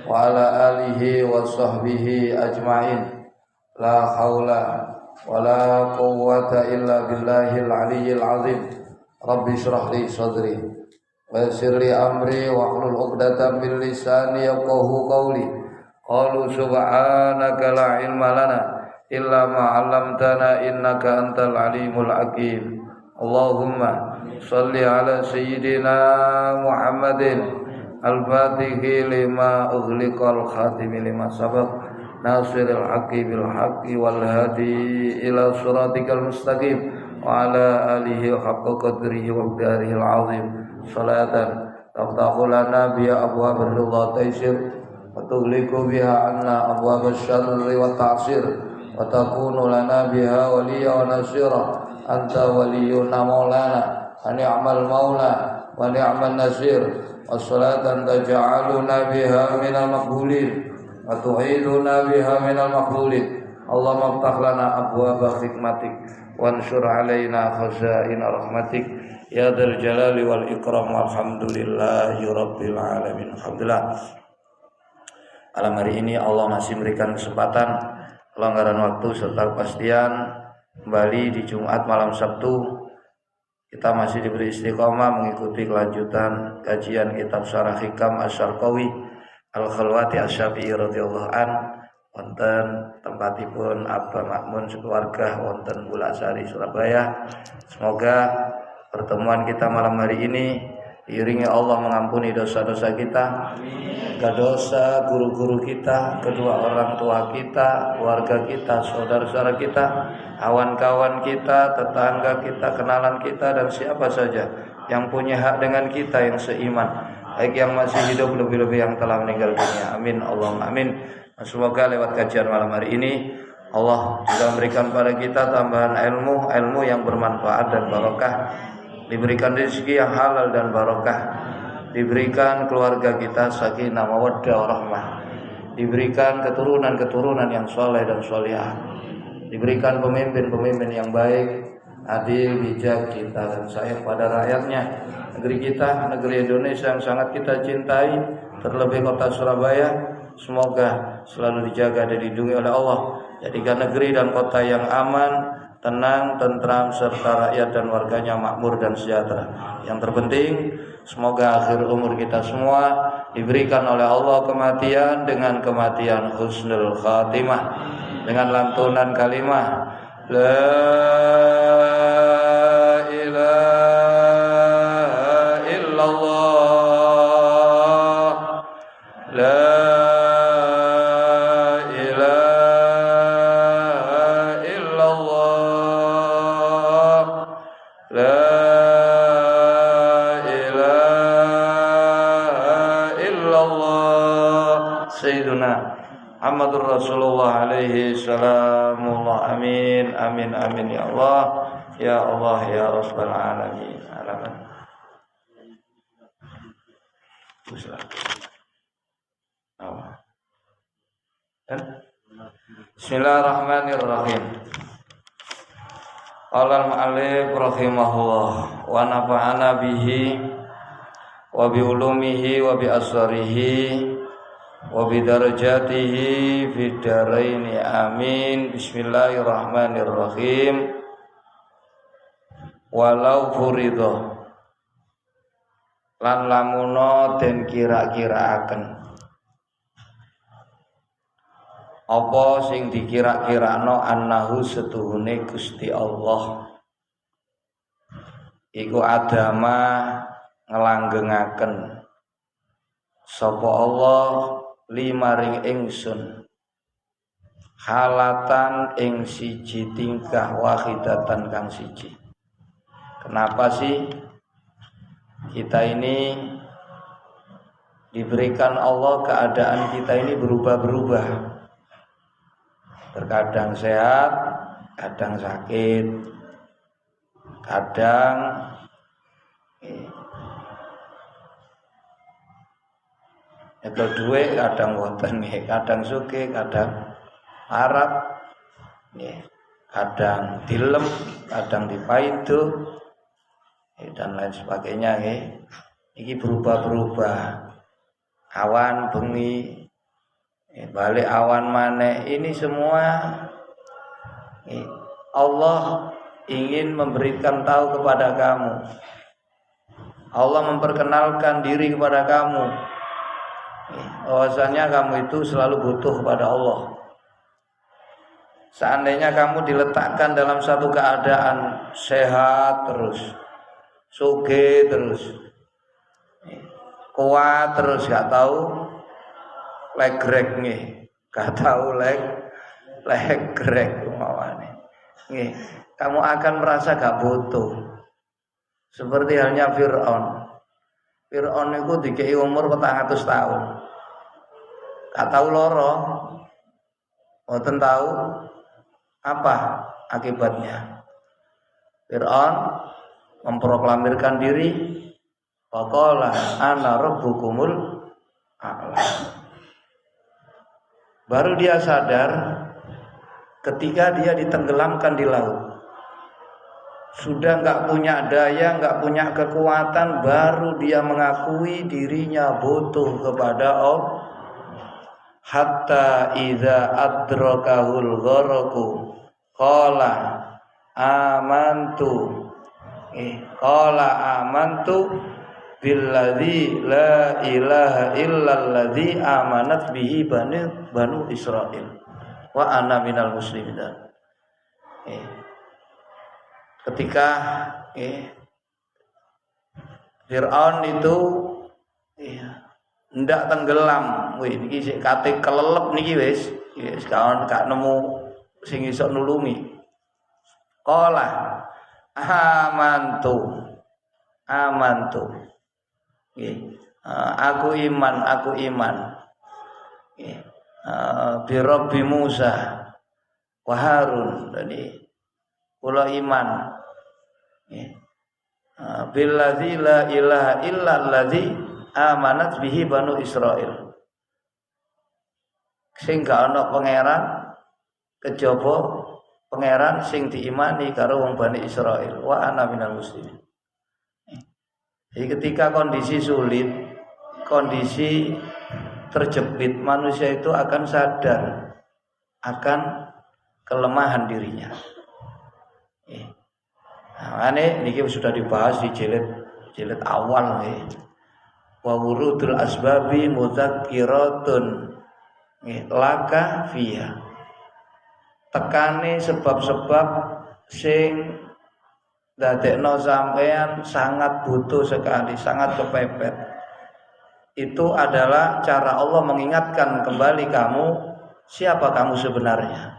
wa ala alihi wa sahbihi ajma'in. La haula wa la quwwata illa billahil aliyyil azim. Rabbi shrah li sadri wa yassir li amri wa hlul 'uqdatam min lisani yafqahu qawli. Qalu subhanaka la ilma lana illa ma 'allamtana innaka antal alimul hakim. Allahumma shalli ala sayyidina Muhammadin al-fatihi lima ughliqal khatimi lima sabaq nasiril haqqi bil haqqi wal hadi ila siratikal mustaqim wa ala alihi haqqa qadrihi wa qadrihil azim. Salatan taftahu lana biha abwaab ar-ridha taysir wa tughliqu biha anna abwaab asy-syarri wa ta'sir wa takunu lana biha waliya wa nasira. Anta waliyuna maulana wa ni'mal maula wa ni'man nasir. Wassalatan taj'aluna biha minal maqbulin wa tu'iduna biha minal maqbulin. Allahumma iftah lana abwaaba hikmatik wansur alaina khazaina rahmatik ya dzal jalali wal ikram. Walhamdulillahi rabbil alamin. Alhamdulillah, malam hari ini Allah masih memberikan kesempatan, kelonggaran waktu serta kepastian kembali di Jumat malam Sabtu. Kita masih diberi istiqomah mengikuti kelanjutan kajian kitab Syarah Hikam Asy-Syarqawi Al-Khalwati Asy-Syafi'i radhiyallahu an wonten tempatipun Abah Makmun sekeluarga wonten Bulasari Surabaya. Semoga pertemuan kita malam hari ini diiringi Allah mengampuni dosa-dosa kita, dosa guru-guru kita, kedua orang tua kita, keluarga kita, saudara-saudara kita, kawan-kawan kita, tetangga kita, kenalan kita, dan siapa saja yang punya hak dengan kita yang seiman, baik yang masih hidup lebih-lebih yang telah meninggal dunia. Amin Allahumma amin. Semoga lewat kajian malam hari ini Allah juga memberikan pada kita tambahan ilmu yang bermanfaat dan barokah, diberikan rezeki yang halal dan barokah, diberikan keluarga kita sakinah mawaddah warahmah, diberikan keturunan-keturunan yang soleh dan solihah, diberikan pemimpin-pemimpin yang baik, adil, bijak, cinta dan sayang pada rakyatnya. Negeri kita, negeri Indonesia yang sangat kita cintai, terlebih kota Surabaya, semoga selalu dijaga dan dilindungi oleh Allah. Jadikan negeri dan kota yang aman, tenang, tentram, serta rakyat dan warganya makmur dan sejahtera. Yang terpenting, semoga akhir umur kita semua diberikan oleh Allah kematian dengan kematian husnul khatimah, dengan lantunan kalimah La ilaha illallah, La Muhammadur Rasulullah alaihi salamullah. Amin amin amin ya Allah ya Allah ya Rabbal alamin. Alamin. Bismillahirrahmanirrahim. Qala al-mu'allif rahimahullah wa nafa'ana bihi wa bi ulumihi wa bi asrarihi wa bidarajatihi fid dharaini amin. Bismillahirrahmanirrahim. Walau furido lan lamuno den kira-kiraaken apa sing dikira-kirakno annahu setuhune Gusti Allah iku adama ngelanggengaken sapa Allah limaring ingsun halatan ing siji tingkah wahidatan kang siji. Kenapa sih kita ini diberikan Allah keadaan kita ini berubah-berubah, terkadang sehat, kadang sakit, kadang itu duwe, kadang wonten, kadang sugih, kadang harap, kadang dilem, kadang dipaidu, dan lain sebagainya. Ini berubah-berubah. Awan bengi balik awan maneh. Ini semua Allah ingin memberikan tahu kepada kamu. Allah memperkenalkan diri kepada kamu. Bahwasanya kamu itu selalu butuh kepada Allah. Seandainya kamu diletakkan dalam satu keadaan sehat terus, sugih terus, kuat terus, gak tahu legrek nih, gak tahu legrek umpamane. Nih, kamu akan merasa gak butuh. Seperti halnya Fir'aun. Fir'aun itu dikei umur 400 tahun. Gak tahu loro. Mboten tahu apa akibatnya. Fir'aun memproklamirkan diri, faqala ana rabbukumul a'la. Baru dia sadar ketika dia ditenggelamkan di laut. Sudah enggak punya daya, enggak punya kekuatan, baru dia mengakui dirinya butuh kepada Allah. Hatta idza adrakahul gharaqu qala amantu billadzi la ilaha illalladzi amanat bihi banu Israil wa ana minal muslimin. Ketika Fir'aun itu ndak tenggelam, niki sik kate kelelep niki wis kawan gak nemu sing iso nulungi. Qala amantu. Aku iman. Bi Rabbi Musa wa Harun. Jadi kula iman. Billadzi la ilaha illalladzi amanat bihi banu Israil. Sing gak ana pangeran kejaba pangeran sing diimani karo wong Bani Israil. Wa ana minal muslimin. Jadi ketika kondisi sulit, kondisi terjepit, manusia itu akan sadar akan kelemahan dirinya. Nah, ini sudah dibahas di jilid awal. Wa wurudul asbabi mudzakiratun laka fiha. Tekane sebab-sebab sing dadekno sampean sangat butuh sekali, sangat kepepet. Itu adalah cara Allah mengingatkan kembali kamu siapa kamu sebenarnya.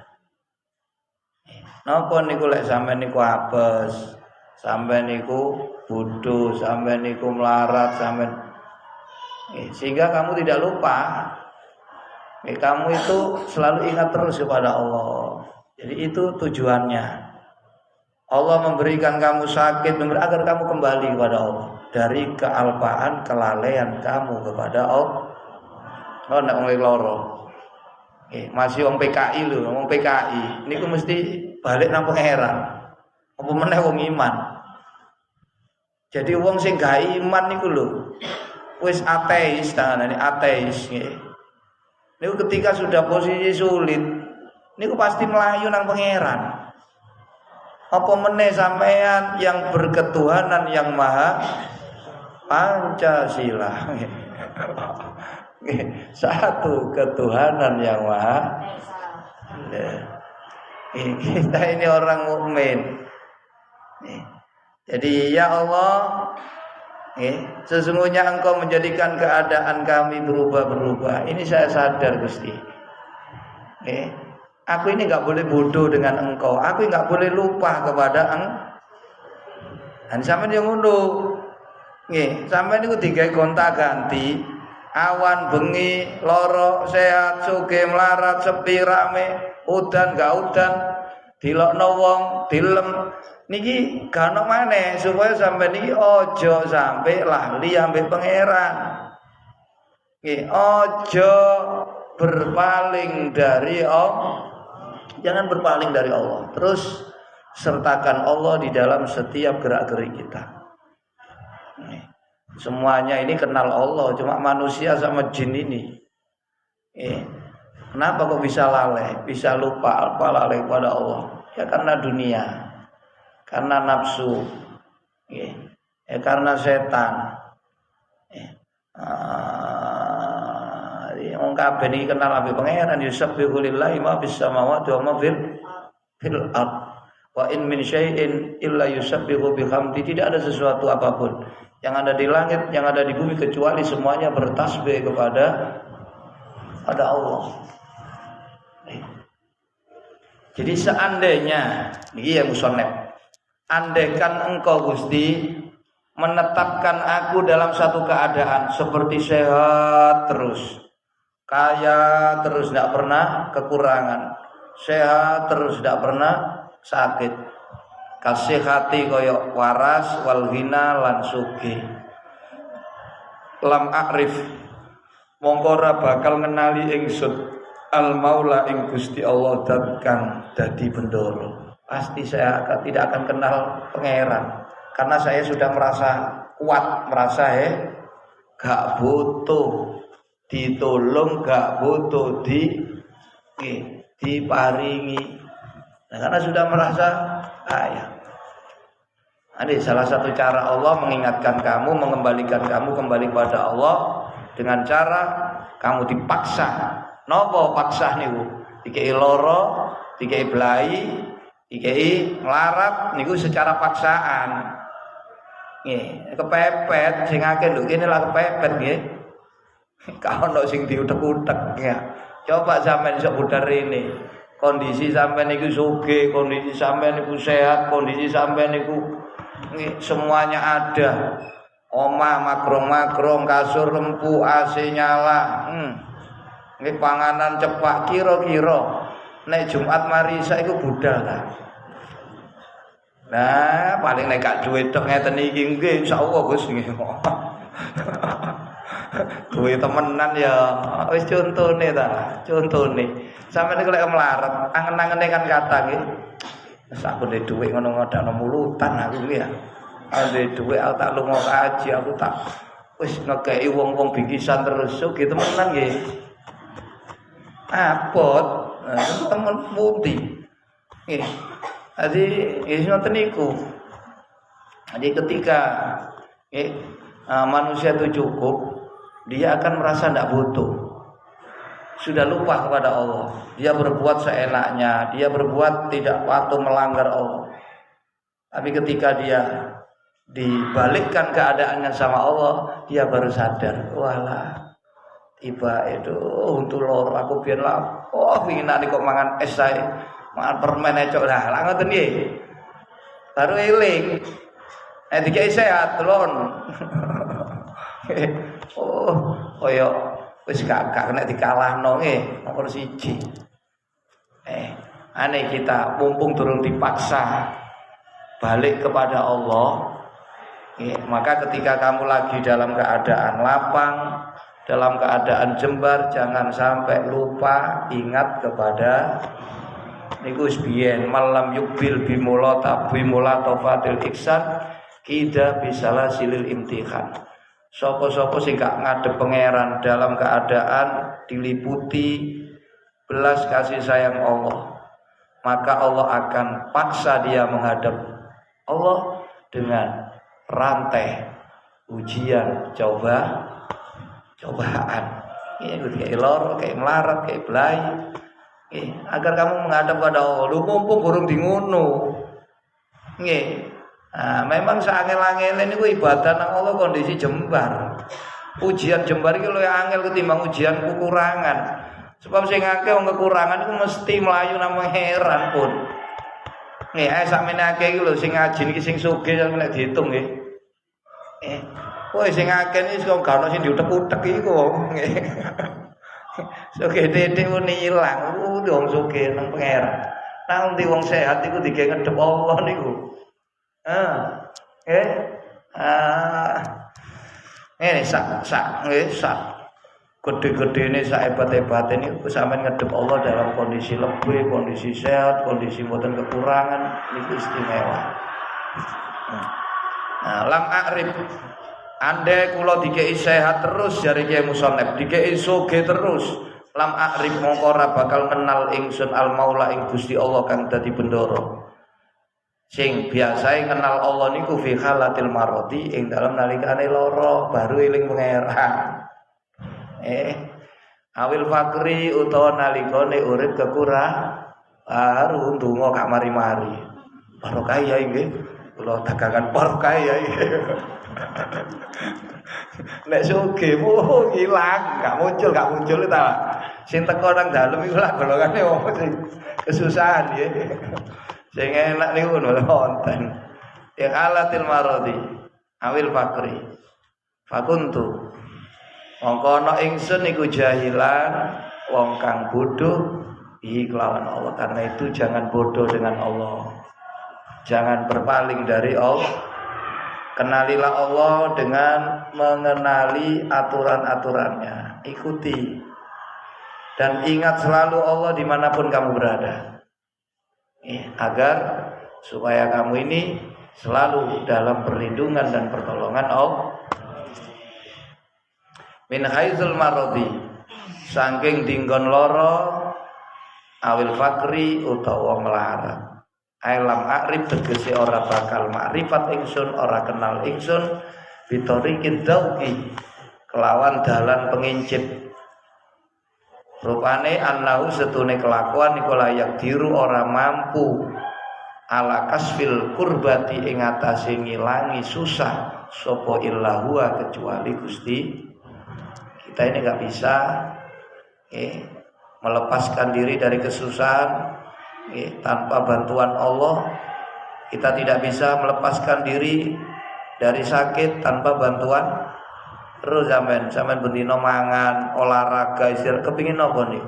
Napa niku lek sampean niku apes, sampean niku bodoh, sampean niku melarat, sampean sehingga kamu tidak lupa. Kamu itu selalu ingat terus kepada Allah. Jadi itu tujuannya. Allah memberikan kamu sakit agar kamu kembali kepada Allah dari kealpaan, kelalaian kamu kepada Allah. Oh, ndak wong loro. Masih wong PKI lho, wong PKI niku mesti balik nang pangeran. Apa meneh wong iman. Jadi wong sing gak iman niku lho wis ateis, tangane ateis nggih. Niku ketika sudah posisi sulit niku pasti melayu nang pangeran. Apa meneh sampean yang berketuhanan yang maha Pancasila. Satu ketuhanan yang maha. Kita ini orang mukmin. Jadi ya Allah, sesungguhnya Engkau menjadikan keadaan kami berubah-berubah. Ini saya sadar Gusti. Aku ini enggak boleh bodoh dengan Engkau. Aku enggak boleh lupa kepada Dan sampeyan yang ngono. Nggih, sampeyan niku digawe gonta-ganti. Awan bengi, loro, sehat, sugih, melarat, sepi, rame, udan gak udan, dilokno wong, dilem. Niki gak ono maneh supaya sampeyan niki aja sampai lali ambek pangeran. Nggih, aja berpaling dari Allah. Jangan berpaling dari Allah. Terus sertakan Allah di dalam setiap gerak-gerik kita. Semuanya ini kenal Allah, cuma manusia sama jin ini. Kenapa kok bisa lalai, bisa lupa, apa lalai pada Allah? Ya karena dunia, karena nafsu, ya karena setan. Wong kabeh iki kenal ambek pangeran yusabbihu lillahi ma fis samawati wa ma fil ard. Wa in min syai'in illa yusabbihu bihamdi. Tidak ada sesuatu apapun yang ada di langit, yang ada di bumi kecuali semuanya bertasbih kepada Allah. Jadi seandainya ini yang musonep, andaikan engkau Gusti menetapkan aku dalam satu keadaan seperti sehat terus, kaya terus, tidak pernah kekurangan, sehat terus, tidak pernah sakit, kasih hati koyok waras wal hina lan sugih, lam akrif mongkora bakal ngenali ingsun al maula ing Gusti Allah dat kang dadi bendoro. Pasti saya tidak akan kenal pangeran karena saya sudah merasa kuat, merasa gak butuh ditolong, gak butuh diparingi. Nah, karena sudah merasa kaya. Ini salah satu cara Allah mengingatkan kamu, mengembalikan kamu kembali pada Allah dengan cara kamu dipaksa. Nopo paksa niku? Dikei loro, dikei belai, dikei nglarat niku secara paksaan. Nggih, kepepet sing akeh lho kene lah kepepet nggih. Ka ono sing diutek-utek ya. Coba sampean iso budar ini. Kondisi sampean niku sugih, kondisi sampean niku sehat, kondisi sampean niku semuanya ada. Omah makrong-makrong, kasur lempu, AC nyala. Nggih panganan cepak kira-kira nek Jumat mari iku budal ta. Nah, paling nek gak duwe tok ngeten iki nggih insyaallah Gus nggih. Duwe temenan ya wis contone ta, contone. Sampe nek lek melarat, angen-angene kan kata nggih. Wis aku ndek dhuwit ngono ngodakno mulutan aku nggih ya. Ade dhuwit aku tak lunga kaji, aku tak wis ngekeki wong-wong bingkisan terus sugih temenan nggih. Apot temen putih nggih. Jadi ngoten niku. Jadi ketika manusia itu cukup, dia akan merasa tidak butuh. Sudah lupa kepada Allah. Dia berbuat seenaknya, dia berbuat tidak patuh melanggar Allah. Tapi ketika dia dibalikkan keadaannya sama Allah, dia baru sadar, walah tiba itu untuk lor aku biar lah. Oh ingin nanti kok mangan es saya, mangan permen aja lah. Langat ni, baru eling. Tiga sehat telon. Oh yo, wis kakak kena dikalah nonge nomor siji. Aneh kita mumpung turun dipaksa balik kepada Allah. Maka ketika kamu lagi dalam keadaan lapang, dalam keadaan jembar, jangan sampai lupa ingat kepada niku biyen malam yukbil bimula tafatil iksan kida bisalah silil imtihan. Sopo-sopo sing gak ngadep pangeran dalam keadaan diliputi belas kasih sayang Allah, maka Allah akan paksa dia menghadap Allah dengan rantai ujian, cobaan. Kayak lor, kayak melarat, kayak belai. Agar kamu menghadap pada Allah. Lu mumpung burung di ngono. Memang seangel-angel ini ibadah nang Allah kondisi jembar. Ujian jembar iki luwih angel ketimbang ujian kekurangan. Sebab sing akeh wong kekurangan iku mesti mlayu nang heran pun. Sakmene akeh iki lho sing ngaji iki sing sugih nek diitung nggih. Kowe sing akeh iki kok gak ono sing diutek-utek iku. Sugih titik muni ilang, wong sugih nang pangeran. Nang ndi wong sehat iku dike ngedep Allah niku. Sak gede-gedene sak hebat-hebate niku sampean ngedep Allah dalam kondisi lebih, kondisi sehat, kondisi mboten kekurangan niku istimewa. Lam akrif ande kula dikei sehat terus jare Kiai Musonep, dikei sugih terus, lam akrib mongko ora bakal kenal ingsun al maula ing Gusti Allah kang dadi bendoro. Sing biasae kenal Allah niku fi halatil maradi ing dalem nalikane lara baru eling pangeran. Awil fakri utawa nalikane urip kekurang baru ndonga gak mari-mari. Barokah ya nggih. Kula dagangan barokah ya. Nek sugih ilang, gak muncul ta. Sing teko nang dalem iku lak golongane wong sing kesusahan nggih. Sing enak niku wonten. Ya alatil maradi awil fakri. Fakuntu. Mongko ana ingsun iku jahilan wong kang bodoh kelawan Allah. Karena itu jangan bodoh dengan Allah. Jangan berpaling dari Allah. Kenalilah Allah dengan mengenali aturan-aturannya. Ikuti. Dan ingat selalu Allah dimanapun kamu berada. Agar supaya kamu ini selalu dalam perlindungan dan pertolongan Allah. Min haizul maradi. Saking dinggon loro awil fakri utawa melarat. Alam akrib tegese ora bakal makrifat ingsun, ora kenal ingsun bitoriqid dauqi kelawan dalan pengincip. Rupane annahu setune kelakuan iku layak diru ora mampu ala kasfil kurbati ing atase ngilangi susah sapa illahu kecuali Gusti. Kita ini enggak bisa melepaskan diri dari kesusahan tanpa bantuan Allah. Kita tidak bisa melepaskan diri dari sakit tanpa bantuan. Terus sampean bendino mangan, olahraga, istirahat kepingin apa nih?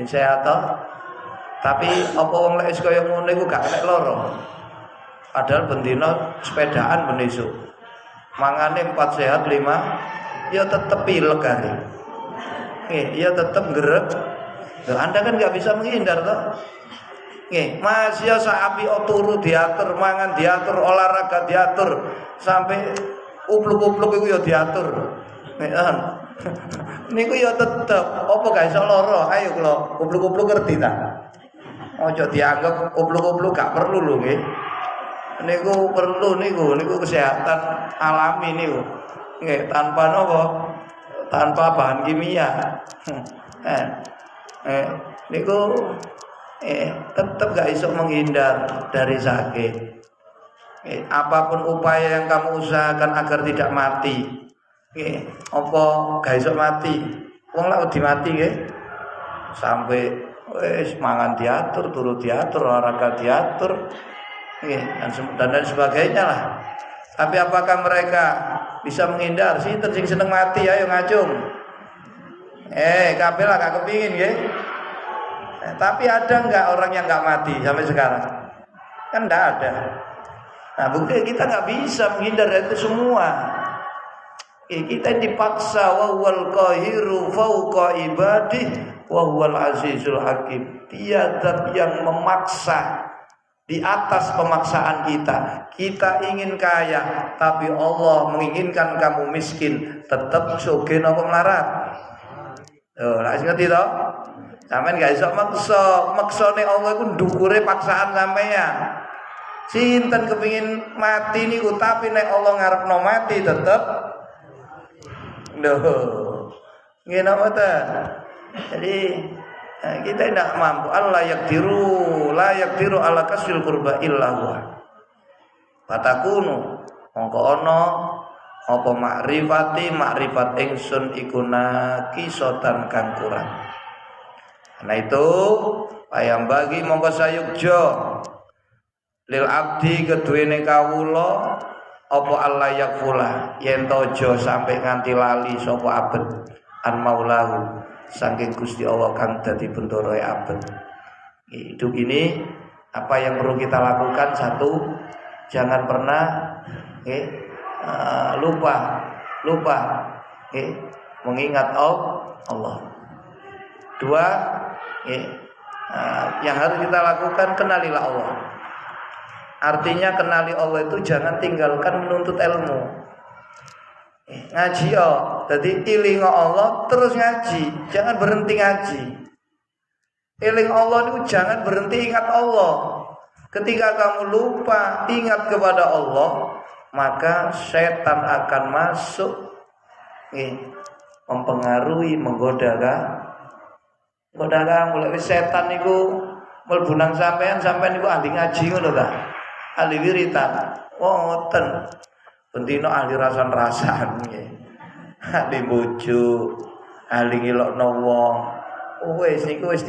Sehat toh? Tapi apa wong lek kaya ngono iku gak lek loro. Padahal bendino sepedaan ben esuk. Mangane 4 sehat 5 ya tetep pilek kare. Ya tetep gerek. Loh, Anda kan nggak bisa menghindar toh. Masih sapi turu diatur, mangan diatur, olahraga diatur, sampai upluk-upluk itu ya diatur. Niku ya tetep apa gak iso lara. Ayo kula upluk-upluk ngerti ta? Ojo dianggap upluk-upluk gak perlu lho nggih. Niku perlu niku kesehatan alami niku. Nggih, tanpa napa? Tanpa bahan kimia. Niku tetap gak iso menghindar dari sakit. Apapun upaya yang kamu usahakan agar tidak mati, apa gak iso mati? Wong lak wedi mati nggih. Sampai wis mangan diatur, turu diatur, olahraga diatur, dan lain sebagainya lah. Tapi apakah mereka bisa menghindar? Sinten sing seneng mati ayo ngacung. Kabeh lah gak kepingin nggih. Tapi ada enggak orang yang enggak mati sampai sekarang? Kan enggak ada. Nah, bukti kita enggak bisa menghindar dari itu semua. Kita dipaksa wa huwal qahiru fawqa ibadih wa huwal azizul hakim. Dia zat yang memaksa di atas pemaksaan kita. Kita ingin kaya, tapi Allah menginginkan kamu miskin. Tetap sugih napa melarat. Lah sing ngerti to? Sampeyan gak iso maksane Allah iku ndukure paksaan sampeyan. Sinten kepengin mati niku tapi nek Allah ngarepno mati tetep nggih napa ta? Jadi kita tidak mampu. Allah la yakdiru ala kasfil qurba illa huwa. Fatakunu mongko ana apa makrifat ingsun iku naqisotan kang kurang. Karena itu ayam bagi mongko sayukjo lil abdi keduwene kawula apa Allah yakfula yen tojo sampai nganti lali sapa abet an maulahu saking Gusti Allah kang dadi bendoroe abet. Hidup ini apa yang perlu kita lakukan? Satu, jangan pernah lupa mengingat Allah. Dua, yang harus kita lakukan kenalilah Allah. Artinya kenali Allah itu jangan tinggalkan menuntut ilmu. Ngaji Jadi iling Allah terus ngaji, jangan berhenti ngaji. Eling Allah itu jangan berhenti ingat Allah. Ketika kamu lupa ingat kepada Allah, maka setan akan masuk mempengaruhi, menggoda mulai setan niku mlebu nang sampean niku ahli ngaji ngono ta. Ahli wiritan. Wonten. Bendina ahli rasan-rasan nggih. Ahli bojo, ahli ngilokno wong. Wis niku wis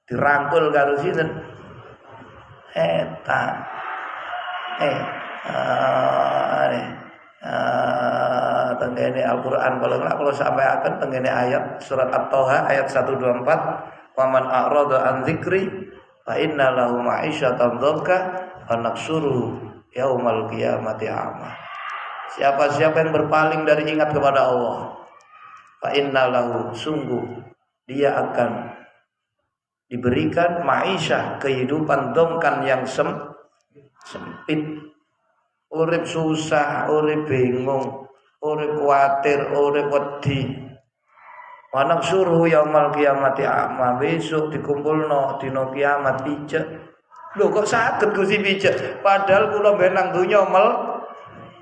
dirangkul karo sinten? Setan. Tenggene Al-Qur'an kalau sampai akan tenggene ayat surat At-Taha ayat 124, "Waman a'rada an dzikri fa inna lahu ma'isyatan dhanka wa nahsyuruhu yaumal qiyamati a'ma." Siapa yang berpaling dari ingat kepada Allah, fa inna lahu, sungguh dia akan diberikan ma'isyah, kehidupan dongkan yang sempit. Urip susah, urip bingung, urip kuatir, urip wedi. Wanak suruh yaumal kiamati a'ma, besok dikumpulno dina kiamat picek. Lho kok saged Gusti picek? Padahal kula benang donya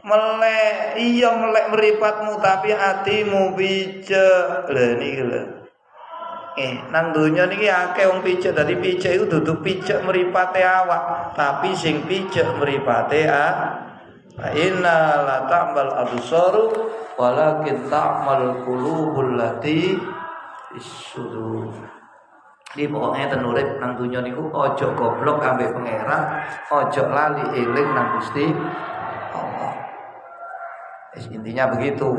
melek, iya melek mripatmu tapi atimu picek. Lha niki lho. Nang donya niki akeh wong picek, dadi picek iku dudu picek mripate awak, tapi sing picek mripate inna la ta'mal absaru walakin ta'mal qulubul lati isudur. Di pokoknya tenurip nang dunya niku ojo goblok ambek pangeran, ojo lali eling nang Gusti Allah. Intinya begitu.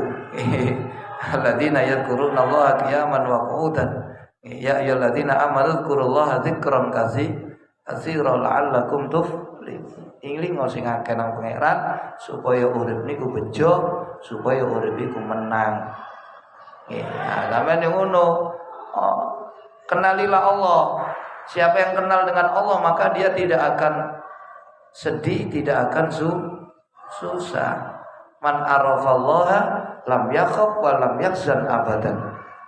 Alladzina yadhkuruna Allaha qiyaman wa qu'udan. Ya ayyuhalladzina amanu dzkurullaha dzikran katsiran la'allakum tuflihun. Ingling sing akeh nang pangeran supaya urip niku bejo, supaya urip iku menang. Nah, sampeyan ngono. Kenalilah Allah. Siapa yang kenal dengan Allah maka dia tidak akan sedih, tidak akan susah. Man arafallaha lam yakhaf wa lam yahzan abadan.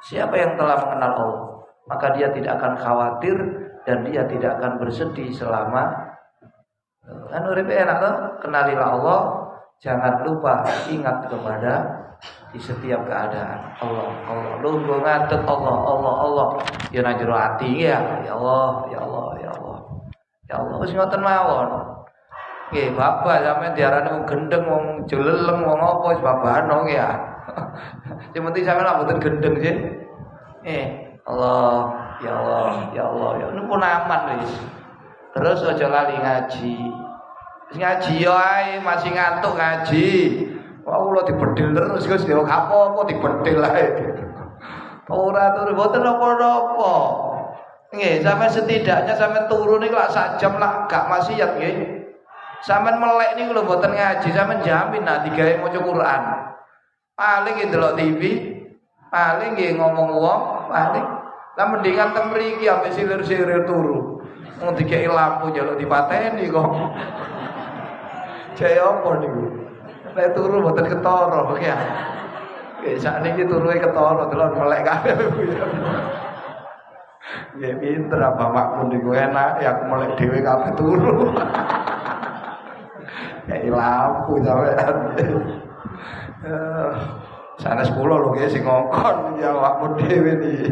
Siapa yang telah mengenal Allah maka dia tidak akan khawatir dan dia tidak akan bersedih selama urip enak toh. Kenalilah Allah, jangan lupa ingat kepada di setiap keadaan. Allah lungguh ngadeg Allah ya nang jero ati ya Allah. Ya Allah wis ngoten mawon. Nggih, bapak sampeyan diarani wong gendeng, wong jeleleng, wong apa wis babano ya. Sing penting sampeyan lak mboten gendeng sih. Allah, ya niku aman wis. Terus aja lali ngaji. Ngaji yo ae masih ngantuk ngaji. Wah kula dibedhil terus Gus yo gak apa-apa dibedhil ae. Ora turu mboten apa-apa. Nggih, sampeyan setidaknya sampeyan turu niku lak sak jam lak gak maksiat nggih. Sampeyan melek niku lho mboten ngaji, sampeyan jamin nak digawe maca Quran. Paling ndelok TV, paling nggih ngomong wong, paling. Lah mendingan teng mriki ambek silir-silir turu. Wong dikeki lampu njaluk dipateni kok. Jaya apa niku? Nek turu mboten ketara ya. Nggih sakniki turuke ketara delok melek kabeh. Nggih pinter apa makmun niku enak ya aku melek dhewe kabeh turu. Kayak lampu sampean. Sanes kula lho nggih sing ngongkon ya awakmu dhewe niki.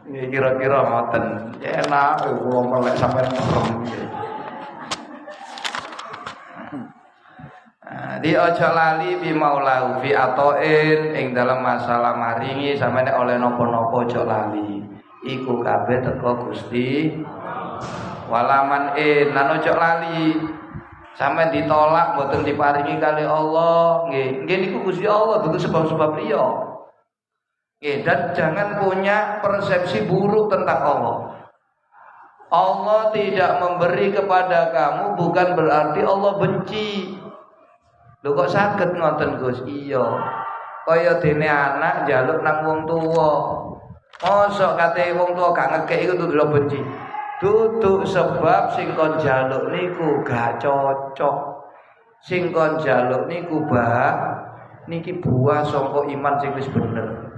Nggih kira-kira ngoten. Enak kula melek sampean merem nggih. Di ojo lali bi maulahu fi atoin ing dalam masalah maringi sampeyan oleh napa-napa ojo lali. Iku kabeh teko Gusti. Walaman nan ojo lali. Sampeyan ditolak mboten diparingi kali Allah, nggih. Nggih niku Gusti Allah dudu sebab-sebab liya. Nggih, dan jangan punya persepsi buruk tentang Allah. Allah tidak memberi kepada kamu bukan berarti Allah benci. Lho kok saged ngoten Gus? Iya. Kaya dene anak njaluk nang wong tuwa. Mosok kate wong tuwa gak ngekek iku dudu benci. Duduk sebab sing kon njaluk niku gak cocok. Sing kon njaluk niku niki buah sangka iman sing wis bener.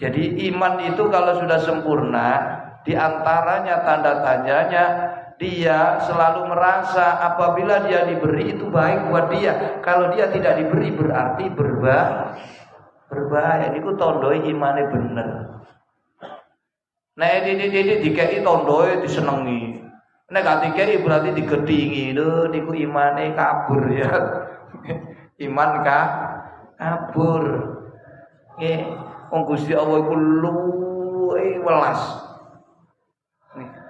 Jadi iman itu kalau sudah sempurna, di antaranya tanda tanyanya dia selalu merasa apabila dia diberi itu baik buat dia. Kalau dia tidak diberi berarti berbahaya. Niku tandai imane bener. Nek dikei tandai disenengi. Nek gak dikei berarti digedingi. Lho niku imane kabur ya. Iman kabur. Nggih, wong Gusti Allah iku luwih welas.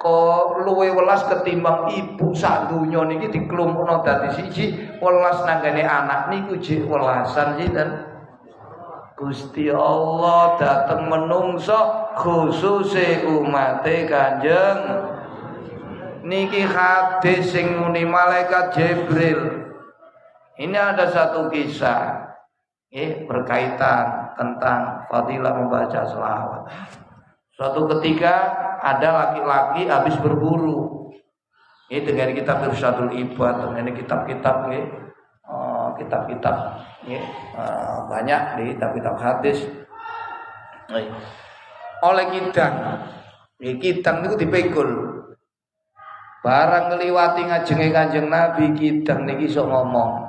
Kok luwih welas ketimbang ibu sak donya niki diklumpukno dadi siji, welas nanggane anak niku jek welasan sinten? Gusti Allah dateng menungso khususe umate Kanjeng niki hadis sing muni malaikat Jibril. Ini ada satu kisah berkaitan tentang fadilah membaca selawat. Suatu ketika ada laki-laki habis berburu. Ini dengan kitab Irsyadul Ibad, dengan kitab-kitab kitab-kitab banyak di kitab-kitab hadis. Oleh kidang. Kidang niku dipikul. Barang ngliwati ngajenge Kanjeng Nabi, kidang niki iso ngomong.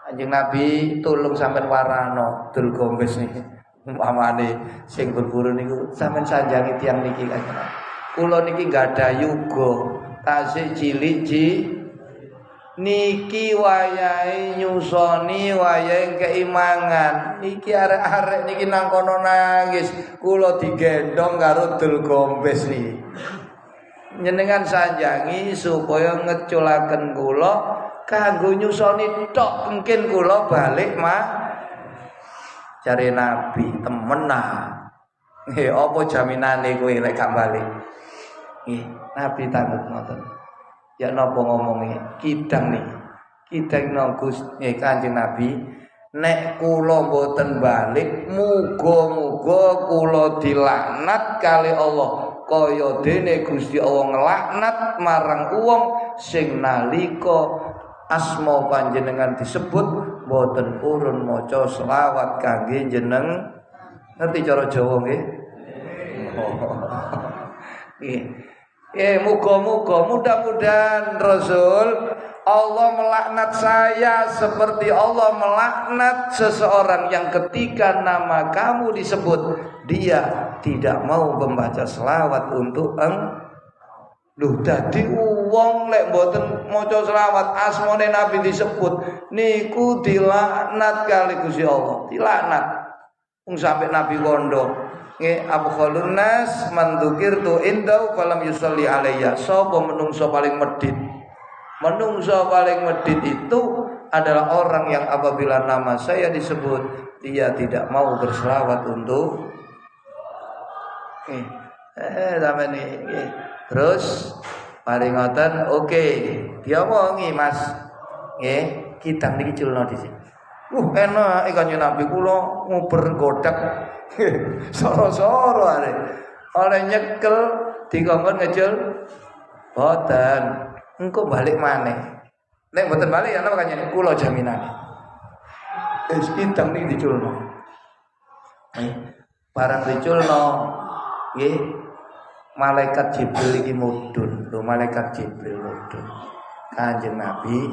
Kanjeng Nabi tulung sampean warano dul gombes niki. Umpamane sing berburu niku sampean sanjangi tiyang niki Kanjeng Nabi. Kula niki gadah yuga tasih cilik niki wayahe nyusoni, wayahe keimangan. Niki arek-arek niki nang kono nangis, kula digendong karo dul gombes niki. Njenengan sanjangi supaya ngeculaken kula kanggo nyusoni tok, mungkin kula balik cari Nabi temen nah. Apa jaminane kowe lek gak balik? Nabi takut ngoten. Ya napa ngomongnya kidang nih. Kidang nonggus Kanjeng Nabi, nek kula mboten balik, muga-muga kula dilaknat kali Allah. Kaya dene Gusti Allah ngelaknat marang wong sing nalika asma panjenengan disebut mboten urun maca selawat kangge jeneng. Ngerti cara Jawa nggih? Nggih. Muga-muga mudah-mudahan Rasul Allah melaknat saya seperti Allah melaknat seseorang yang ketika nama kamu disebut dia tidak mau membaca selawat untuk Duh dadi wong lek mboten maca selawat asmane Nabi disebut niku dilaknat kali Gusti Allah, dilaknat. Wong sampai Nabi kondo nggih abkhulun nas man dzukirtu indau falam yusolli alayya. Sapa menungso paling medhit? Menungso paling medhit itu adalah orang yang apabila nama saya disebut dia tidak mau berselawat untuk sampeyan iki. Terus mari ngoten, oke. Dia omongi Mas. Nggih, kidang niki culno dhisik. Enak Kanjeng Nabi kula nguber godak. Soro-soro arek. Oleh nyekel dikongkon ngejul boten. Engko balik maneh. Nek boten balik ya napa Kanjeng kula jaminane. Wis kidang niki diculno. Barang diculno nggih malaikat Jibril iki mudhun. Lho malaikat Jibril mudhun. Kanjeng Nabi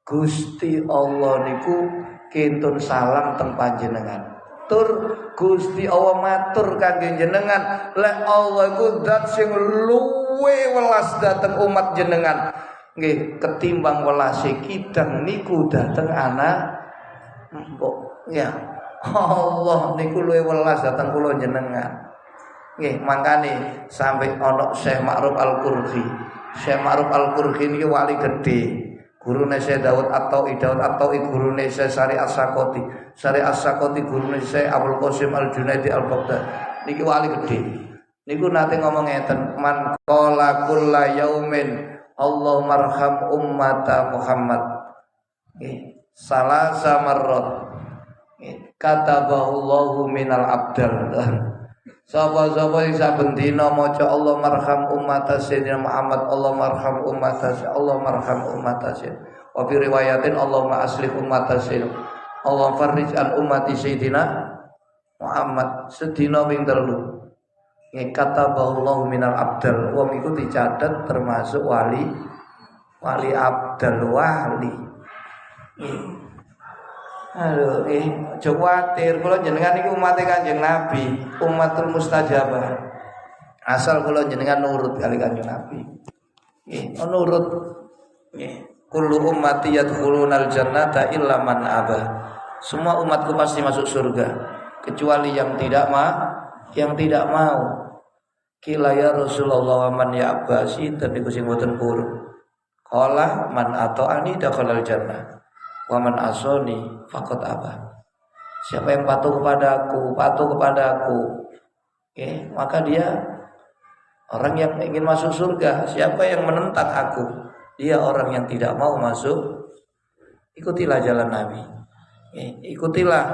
Gusti Allah niku kentun salam teng panjenengan. Tur Gusti Allah matur kangge jenengan, lek Allah iku zat sing luwe welas dhateng umat jenengan. Nggih, ketimbang welase kidang niku dhateng anak mbok. Ya. Allah niku luwe welas dhateng kula jenengan. Nggih, mangkane sampai ana Syekh Ma'ruf Al-Qurfi. Syekh Ma'ruf Al-Qurfi niki wali gedhe. Gurune Syekh Daud At-Ta'i, gurune Syekh Sari As-Sakoti, Sari As-Sakoti gurune Syekh Abdul Qasim Al-Junaidi Al-Baghdadi. Niki wali gedhe. Niku nate ngomong ngeten, man qala kulla yaumin Allahumma arham ummata Muhammad. Nggih, salasa marrat. Nggih, kataballahu minal abdal. Sapa-sapa sing saben dina maca Allah marham ummata sayyidina Muhammad, Allah marham ummata, Allah marham ummata. Wa fi riwayatin Allahumma aslih ummata sayyidina. Allah farij an ummati sayyidina Muhammad sedina ping 3. Kataballahu minal abdal. Wong iku dicatet termasuk wali abdal wali. Aduh, aja kuwatir, kula jenengan iki umat Kanjeng Nabi, umatul mustajabah. Asal kula jenengan nurut kali Kanjeng Nabi. Nurut. Kullu ummati yadkhulunal jannata illa man aba. Semua umatku pasti masuk surga kecuali yang tidak mau. Kila ya Rasulullah wa man ya abasi niku sing boten purun. Qala man ata'ani dakhalal jannah wa man asani faqad aba. Siapa yang patuh kepadaku, maka dia orang yang ingin masuk surga. Siapa yang menentang aku, dia orang yang tidak mau masuk. Ikutilah jalan Nabi. Ikutilah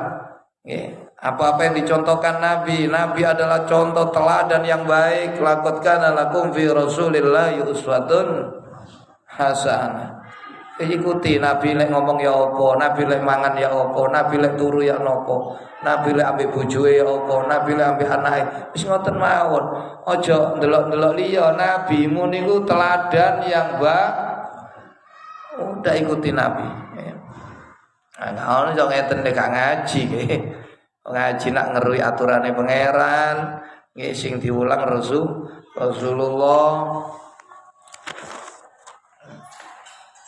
apa-apa yang dicontohkan Nabi. Nabi adalah contoh teladan yang baik. Laqad kana lakum fi Rasulillahi uswatun hasanah. Ikuti Nabi lek ngomong ya apa, Nabi lek mangan ya apa, Nabi lek turu ya nopo, Nabi lek ambek bojoe ya apa, Nabi lek ambek anake. Wis ngoten mawon. Aja ndelok-ndelok liya. Nabimu niku teladan yang udah ikuti Nabi. Nah, ono yo ngeten nek ngaji nggih. Ngaji nak ngerui aturane pangeran, nggih sing diulang Rasulullah.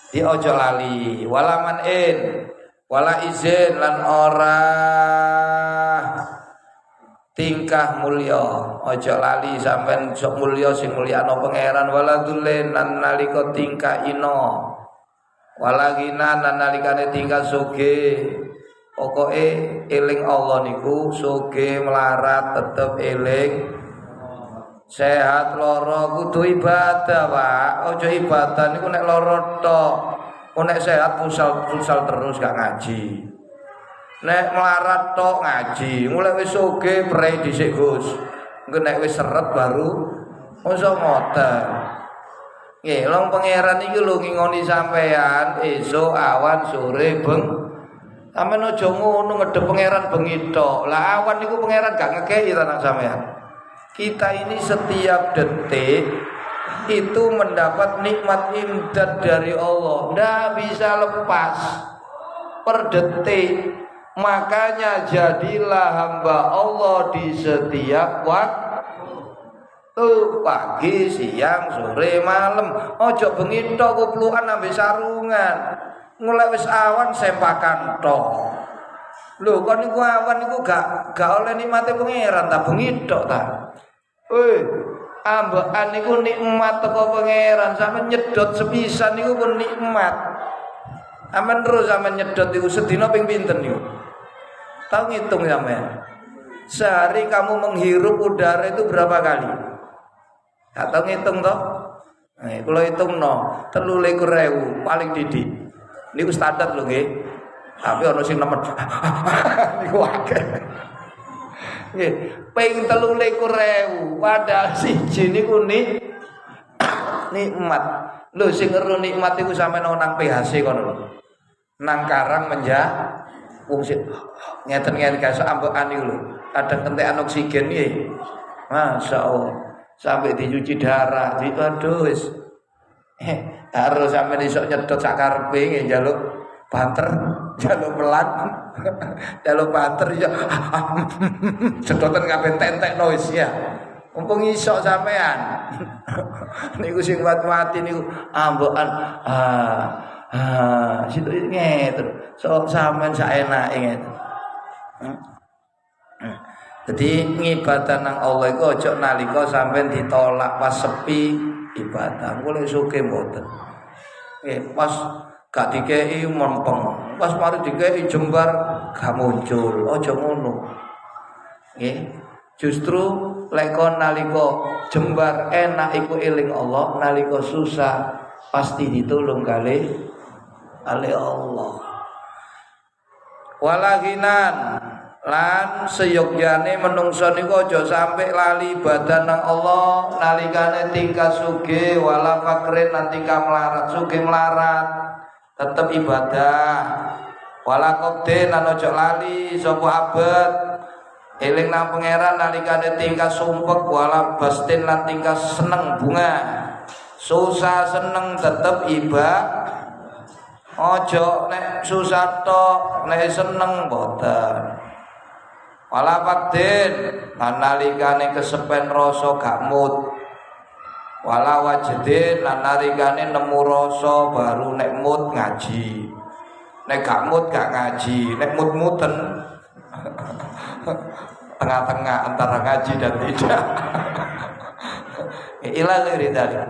Di ojo lali walaman wala izin lan ora tingkah mulya. Ojo lali sampean sok mulya sing mulyano pangeran, wala dulen lan nalika tingkah ino, wala gina lan nalikane tingkah sugih. Pokoke eling Allah niku sugih melarat tetep eling. Sehat loro kudu ibadah, Pak. Ojo ibadah niku nek loro tok. Nek sehat pusal terus gak ngaji. Nek melarat tok ngaji. Mulai wis sugih prei dhisik Gus. Engko nek wis seret baru iso moten. Nggih, long pangeran iki lho ngingoni sampean esuk awan sore beng. Sampeyan aja ngono ngedep pangeran bengi tok. Lah awan niku pangeran gak ngekeki ta nang sampean. Kita ini setiap detik itu mendapat nikmat imdad dari Allah. Nggak bisa lepas per detik. Makanya jadilah hamba Allah di setiap waktu. Pagi, siang, sore, malam. Ojo bengi tok kuplukan ambek sarungan. Mulai wis awan sempakan tok. Lho kon niku awan niku gak oleh nikmate pangeran ta bengi tok ta. Ambekan niku nikmat teko pangeran, sampeyan nyedot sepisan niku pun nikmat. Aman terus sampeyan nyedot niku sedina ping pinten niku? Tahu ngitung sampeyan. Sehari kamu menghirup udara itu berapa kali? Gak tahu ngitung toh? Nah, kula hitungno 23.000 paling didik. Niku standar lho nggih. Tapi ana sing nemen. Niku akeh. Nggih, ping 23.000 padahal siji niku nikmat. Lho sing ngeru nikmat iku sampeyan nang PHC kono lho. Nang Karang wong sing ngeten-ngeten kae ambekan niku lho. Kadang kentekan oksigen nggih. Masyaallah. Sampai dicuci darah, aduh wis. Harus sampeyan iso nyedot sak karepe nggih njaluk banter, njaluk melat. Jaluk banter ya. Sedoten kabeh tentekno wis ya. Mumpung iso sampean. Niku sing mati niku ambekan. Situ ngeten. So sampean saenake ngeten. Jadi ngibadah nang Allah iku aja nalika sampean ditolak pas sepi ibadah. Engko lek sugih mboten. Pas gak dikei mempeng. Pas mari dikei jembar gak muncul. Aja ngono. Nggih. Justru lek kon nalika jembar enak iku eling Allah, nalika susah pasti ditulung kali Allah. Walaginan lan seyogyane menungso niku aja sampai lali ibadah nang Allah nalikane tingkah sugih wala fakrin lan tingkah melarat. Sugih melarat tetep ibadah. Wala qabdin lan ojo lali sapa abet eling nang pangeran nalikane tingkah sumpek, wala bastin lan tingkah seneng bunga. Susah seneng tetep ojo nek susah tok nek seneng boten. Wala fakdin lan nalikane kesepen rasa gak mood. Wala wajdin lan nalikane nemu rasa baru nek mood ngaji. Nek gak mood gak ngaji, nek mood-mooden tengah-tengah antara ngaji dan tidak. Ila ghairi dzalik.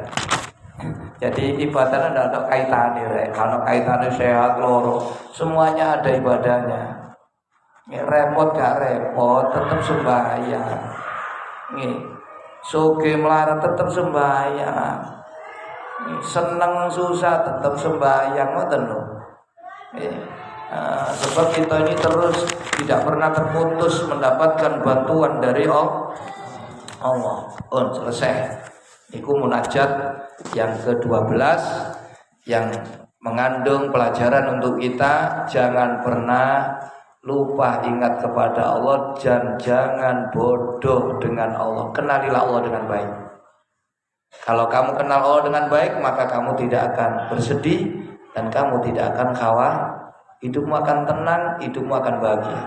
Jadi ibadah tidak ada kaitannya, rek. Kalau kaitannya sehat loro, semuanya ada ibadahnya. Repot gak repot, tetap sembahyang. Soge melarat tetap sembahyang. Seneng susah tetap sembahyang, ngoten lho. Sebab kita ini terus tidak pernah terputus mendapatkan bantuan dari Allah. Selesai. Iku munajat yang ke-12 yang mengandung pelajaran untuk kita. Jangan pernah lupa ingat kepada Allah dan jangan bodoh dengan Allah. Kenalilah Allah dengan baik. Kalau kamu kenal Allah dengan baik, maka kamu tidak akan bersedih dan kamu tidak akan khawatir. Hidupmu akan tenang, hidupmu akan bahagia.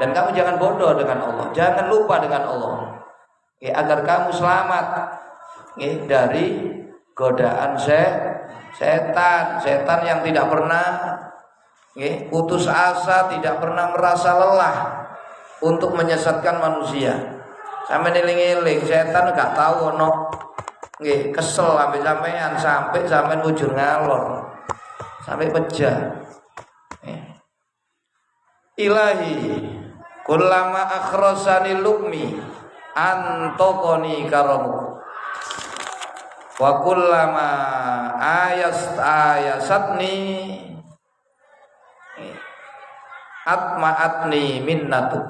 Dan kamu jangan bodoh dengan Allah, jangan lupa dengan Allah. Agar kamu selamat dari godaan setan yang tidak pernah putus asa, tidak pernah merasa lelah untuk menyesatkan manusia. Sampai eling-eling setan gak tahu ono kesel sampai sampean ujur ngalor, sampai pejah. Ilahi kullama akhrasani lukmi antokoni karamu wa kullama ayasatni atma'atni minnatu.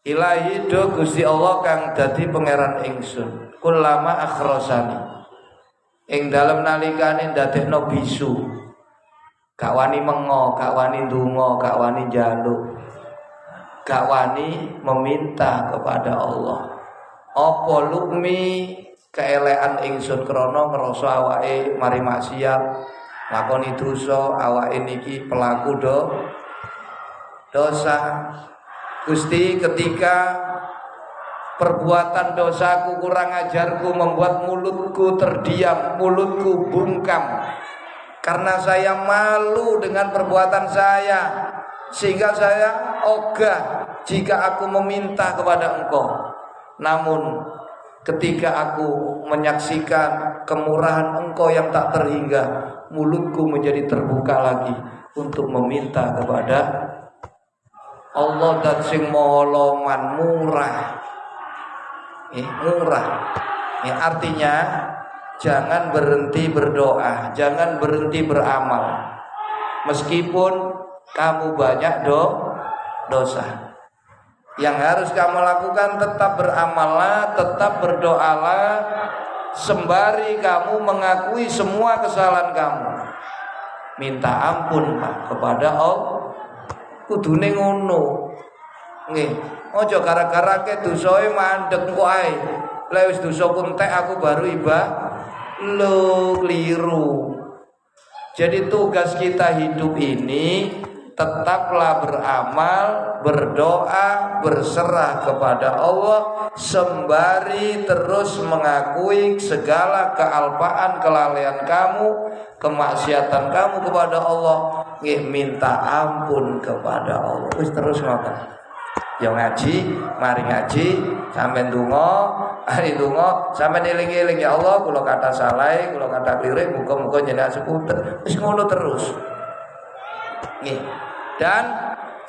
Ilahi do Gusti Allah kang dadi pangeran ingsun. Kullama akhrasani ing dalem nalikane ndadekno bisu, gak wani mengo, gak wani ndonga, gak wani njaluk, gak wani meminta kepada Allah. Apa lukmi keelekan ingsun krana ngrasa awake mari maksiat, lakoni dosa, awake niki pelaku dosa. Gusti, ketika perbuatan dosaku, kurang ajarku membuat mulutku terdiam, mulutku bungkam karena saya malu dengan perbuatan saya, sehingga saya ogah jika aku meminta kepada Engkau. Namun ketika aku menyaksikan kemurahan Engkau yang tak terhingga, mulutku menjadi terbuka lagi untuk meminta kepada Allah dan sing moloman murah. Murah. Artinya jangan berhenti berdoa, jangan berhenti beramal. Meskipun kamu banyak dosa. Yang harus kamu lakukan tetap beramallah, tetap berdoalah, sembari kamu mengakui semua kesalahan kamu. Minta ampun kepada Allah. Kudune ngono. Nggih. Aja gara-gara ke dosae mandeg kok ae. Lek wis dosa entek aku baru lho keliru. Jadi tugas kita hidup ini tetaplah beramal, berdoa, berserah kepada Allah, sembari terus mengakui segala kealpaan, kelalaian kamu, kemaksiatan kamu kepada Allah, minta ampun kepada Allah. Terus ngoten. Ya ngaji, mari ngaji, sampai ndonga, hari ndonga, sampai eling-eling ya Allah, kula kata salah, kula kata keliru, muga-muga jenengan sepunten. Wis ngono terus. Nggih. Dan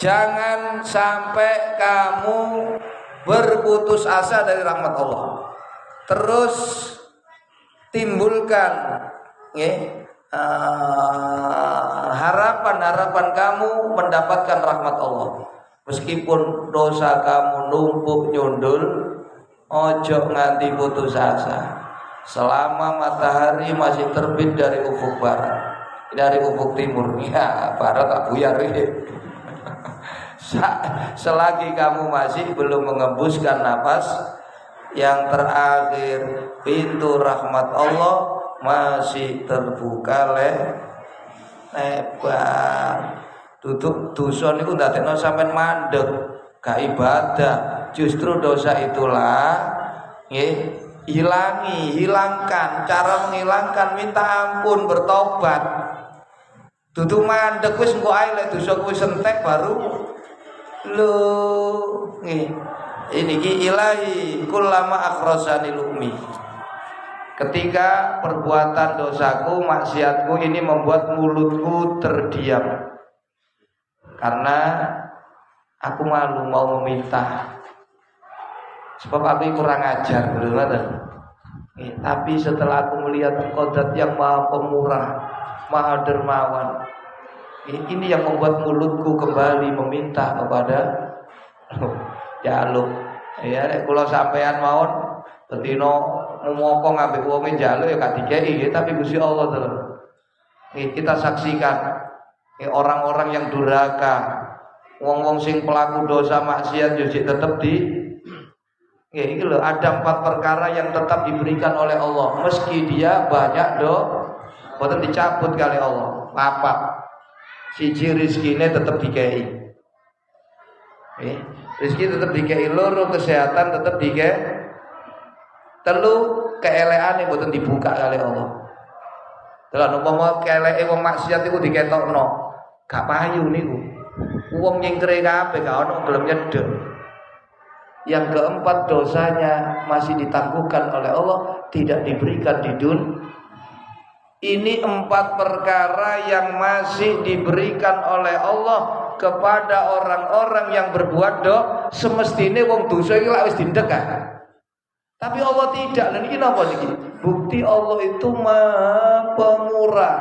jangan sampai kamu berputus asa dari rahmat Allah. Terus timbulkan harapan-harapan kamu mendapatkan rahmat Allah. Meskipun dosa kamu numpuk nyundul, ojo nganti putus asa. Selama matahari masih terbit dari ufuk barat, dari ufuk timur ya barat tak buyar ini. Selagi kamu masih belum mengembuskan nafas yang terakhir, pintu rahmat Allah masih terbuka lebar. Tutup dosa niku ndadekno sampean mandeg, gak ibadah. Justru dosa itulah nggih hilangkan. Cara menghilangkan minta ampun, bertobat. Duduk mandeg wis engko ae lek dosa kuwi sentek baru lho nggih. Ini ki ilahi kullama akhrasani lumi. Ketika perbuatan dosaku, maksiatku ini membuat mulutku terdiam. Karena aku malu mau meminta. Sebab aku kurang ajar, tapi setelah aku melihat Qadrat yang maha pemurah, maha dermawan, ini yang membuat mulutku kembali meminta kepada jaluk. Ya, kalau sampean mawon betino ngomong ambek wong jaluk ya gak dikei, tapi Gusti Allah terus. Kita saksikan orang-orang yang durhaka, wong-wong sing pelaku dosa maksiat yo tetep ini loh, ada 4 perkara yang tetap diberikan oleh Allah meski dia banyak boten dicabut kali Allah. Apa? Siji rezekine tetap dikei. Rezeki tetap dikei, loro kesehatan tetap dikei, telu keeleane boten dibuka kali Allah. Dalam umpama keleke wong maksiat iku diketokno, gak payu niku. Wong nyengkre kabeh gak ono gelem nyedek. Yang keempat, dosanya masih ditangguhkan oleh Allah, tidak diberikan di dunia. Ini 4 perkara yang masih diberikan oleh Allah kepada orang-orang yang berbuat dosa. Semestine wong dosa iki lak wis dindekah. Tapi Allah tidak. Dan ini apa niki? Bukti Allah itu maha pemurah,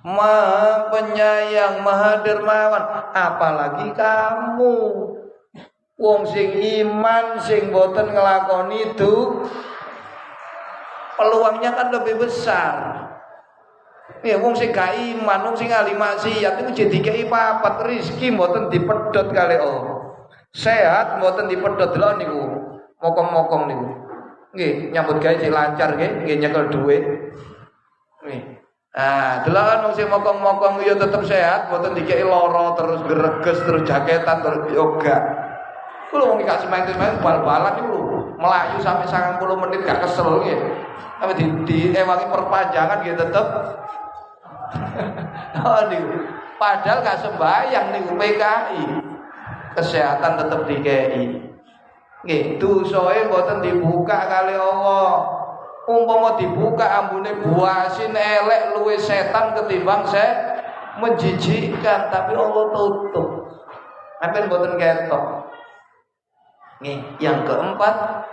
maha penyayang, maha dermawan. Apalagi kamu, wong sing iman, sing boten ngelakoni itu, peluangnya kan lebih besar. Ya wong sing gak iman, wong sing ahli maksiat itu jadi kei papat rezeki mboten dipedhot kali Allah. Sehat mboten dipedhot lho niku. Mokong-mokong niku. Nggih, nyambut gawe sing lancar nggih nyekel dhuwit. Nggih. Ah, delok wong sing mokong-mokong ya tetep sehat, mboten dikei lara terus greges terus jaketan terus yoga. Kulo wong gak semangat bal-balan niku melayu sampai 90 menit gak kesel nggih. Tapi ewangi perpanjangan nggih tetep. Oh niku. Padahal gak sembayang niku PKI. Kesehatan tetep dikei. Nggih, dosae mboten dibuka kali Allah. Umpama dibuka ambune buasin elek luwih setan ketimbang menjijikkan, tapi Allah tutup. Ampun mboten ketok. Nih, yang keempat,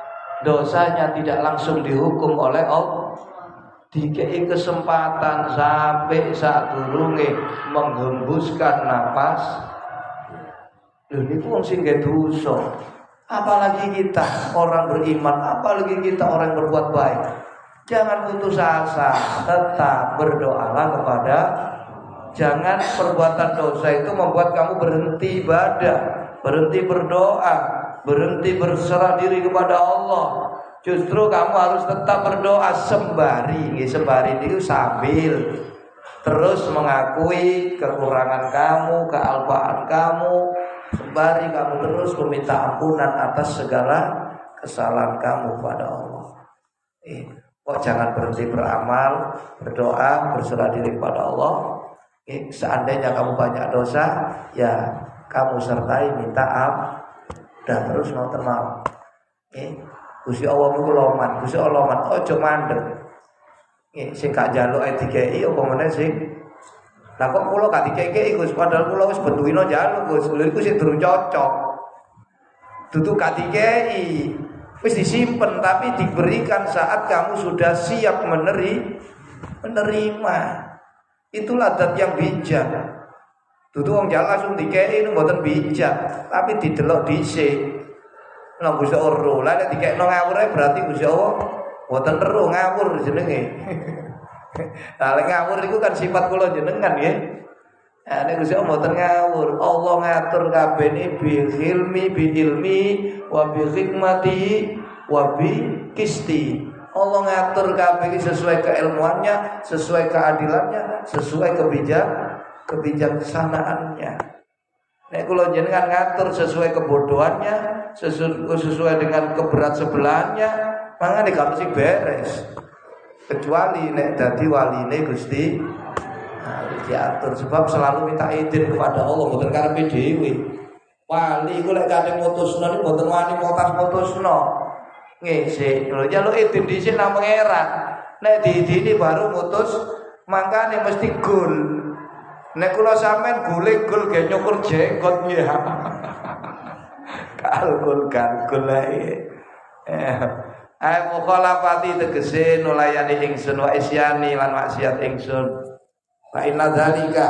dosanya tidak langsung dihukum oleh Allah. Dikei kesempatan sampai sadurunge menghembuskan napas. Lho niku wong sing dosa. Apalagi kita orang beriman, apalagi kita orang berbuat baik. Jangan putus asa, tetap berdoalah kepada. Jangan perbuatan dosa itu membuat kamu berhenti ibadah, berhenti berdoa, berhenti berserah diri kepada Allah. Justru kamu harus tetap berdoa sembari itu sambil terus mengakui kekurangan kamu, kealpaan kamu. Sembari kamu terus meminta ampunan atas segala kesalahan kamu pada Allah. Kok jangan berhenti beramal, berdoa, berserah diri kepada Allah. Seandainya kamu banyak dosa, ya kamu sertai minta dan terus ngoten mawon. Gusti Allah niku loman, Gusti Allah loman, ojo mandeg. Sing gak njaluk ae dikeki apa meneh sing. Lah kok kula gak dikeki Gus, padahal kula wis bentuhino njaluk Gus. Lha iku sing durung cocok. Dudu gak dikeki. Wis disimpen tapi diberikan saat kamu sudah siap menerima. Itulah adat yang bijak. Dudu wong njaluk langsung dikeki itu mboten bijak, tapi didelok dhisik. Nang Gusti Allah, lah nek dikekno ngawur berarti Gusti Allah mboten ero ngawur jenenge. Nah, lek ngawur iku kan sifat kula jenengan nggih. Nah, nek Gusti Allah mboten ngawur. Allah ngatur kabeh bil ilmi, bil ilmi, wa bi hikmati, wa bi kisti. Allah ngatur kabeh sesuai keilmuannya, sesuai keadilannya, sesuai kebijaksanaannya. Nek kula jenengan ngatur sesuai kebodohannya, sesuai dengan keberat sebelahnya, mangane gak mesti beres. Kecuali nek dadi waline Gusti diatur, sebab selalu minta izin kepada Allah, mboten karepe dhewe. Wali iku lek kadhe mutusno niku mboten wani mutusno. Nggih, sik lho njaluk izin dhisik nang pangeran. Nek diidini baru mutus, mangkane mesti gol. Nek kula sampean gule gol ge nyukur jenggot nggih. Kalkul ae. Ai mukhalafati tegese nulayani ingsun wa isyani lan maksiat ingsun. Fa inna dzalika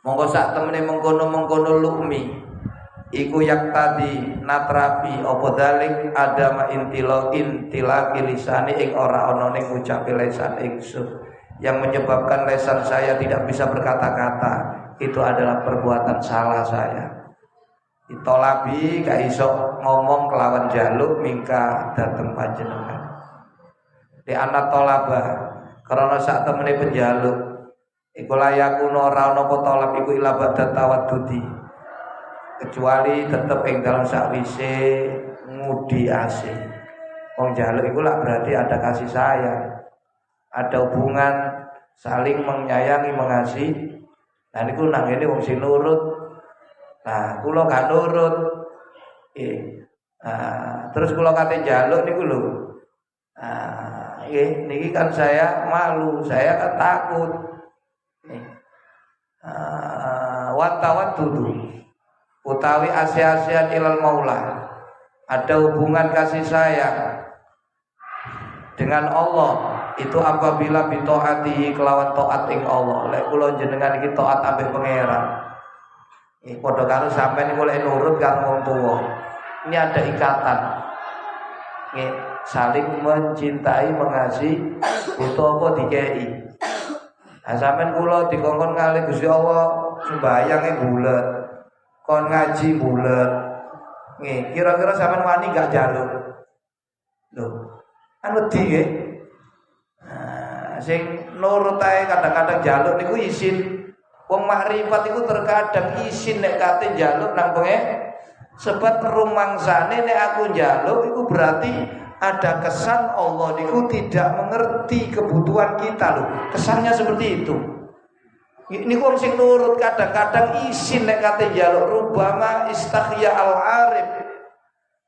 monggo sak temene mengkono-mengkono lukmi iku yak tadi natrapi apa dalik adama intilaqi lisani ing ora ana ning ucape lisan ingsun yang menyebabkan lisan saya tidak bisa berkata-kata. Itu adalah perbuatan salah saya. Itolabi gak iso ngomong kelawan jaluk mingka dateng panjenengan. Di anak tolaba karena saat temene penjaluk iku layakuno ora ana apa tolab iku ila badha tawaddudi kecuali tetep ing dalam sakwise ngudi asih. Wong jaluk iku lak berarti ada kasih sayang, ada hubungan saling menyayangi mengasihi. Nah niku nang ngene wong sing nurut. Nah, kula gak nurut. Terus kula kate njaluk niku lho. Niki kan saya malu, saya kan takut. Wattawaddudu utawi asih-asihan ilal maula. Ada hubungan kasih sayang dengan Allah itu apabila bitaatihi kelawan taat ing Allah. Lek kula jenengan iki taat ambek pangeran. Padha karo sampeyan mulai nurut karo wong tuwa. Ini ada ikatan. Saling mencintai, mengasihi, butuh apa dikei. Nah, sampeyan kula dikongkon kali Gusti Allah sembayange bulet, kon ngaji bulet. Nggih, kira-kira sampeyan wani gak njaluk? Lho, kan wedi nggih. Sing nurut ae kadang-kadang njaluk niku izin. Wong makrifat iku terkadang izin nek kate njaluk nang pengen. Sebab rumangsane nek aku njaluk iku berarti ada kesan Allah niku tidak mengerti kebutuhan kita loh. Kesannya seperti itu. Ini wong sing nurut kadang-kadang izin nek kate njaluk rubama istakhya al-arif.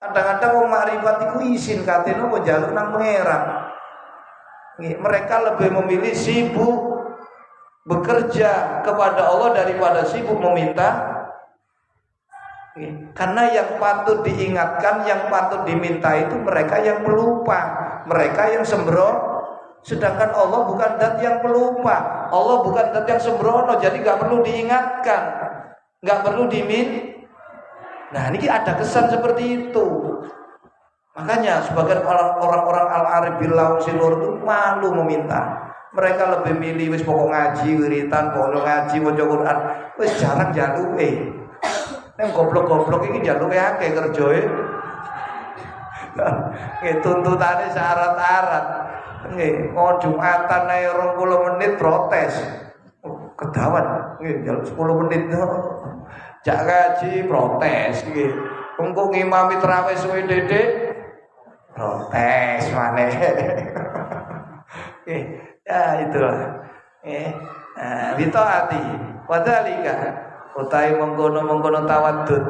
Kadang-kadang wong makrifat iku izin kate nopo njaluk nang pangeran. Mereka lebih memilih sibuk bekerja kepada Allah daripada sibuk meminta. Karena yang patut diingatkan, yang patut diminta itu mereka yang pelupa, mereka yang sembrono. Sedangkan Allah bukan zat yang pelupa, Allah bukan zat yang sembrono, jadi gak perlu diingatkan, gak perlu diminta. Nah ini ada kesan seperti itu. Makanya sebagian orang-orang al-arif billah sinur itu malu meminta. Mereka lebih milih wis pokok ngaji wiritan, pokok ngaji maca Quran, wis jarang jaluke. Nek goblok-goblok iki jaluke akeh kerjoe. Nggih tuntutane syarat-syarat. Nggih, mau Jumatan ae 20 menit protes. Kedawan, nggih jaluk 10 menit. Jak ngaji protes nggih. Engko ngimami tarawih suwe dedek protes maneh. Ya itulah. Bitaati wadhalika utai mengkono-mengkono tawaddud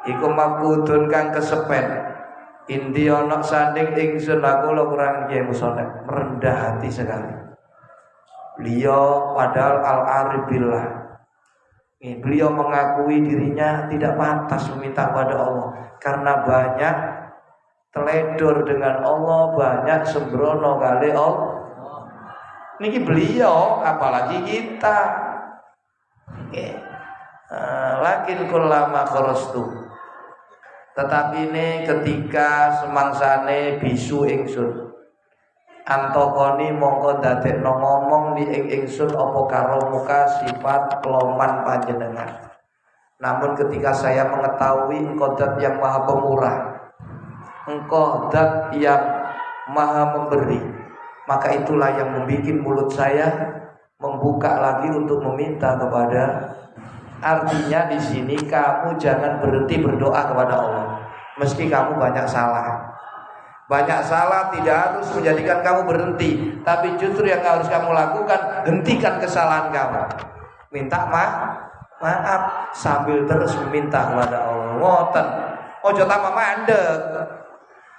iku maqudun kang kesepen. Indi ana sanding ingsun aku lho kurang nggih musone merendah hati sekali. Beliau padahal al-arif billah. Beliau mengakui dirinya tidak pantas meminta kepada Allah karena banyak teledor dengan Allah, banyak sembrono kali Allah. Niki beliau, apalagi kita. Lakin kullama kharastu. Tetapi ini ketika semangsane bisu ingsun, antokoni mongko dadekno ngomong li ingsun apa karomuka sifat keloman panjenengan. Namun ketika saya mengetahui engkau zat yang maha pemurah, engkau zat yang maha memberi, maka itulah yang membuat mulut saya membuka lagi untuk meminta kepada. Artinya di sini kamu jangan berhenti berdoa kepada Allah meski kamu banyak salah. Banyak salah tidak harus menjadikan kamu berhenti, tapi justru yang harus kamu lakukan, hentikan kesalahan kamu. Minta maaf sambil terus meminta kepada Allah. Ngoten. Ojo tambah mandek.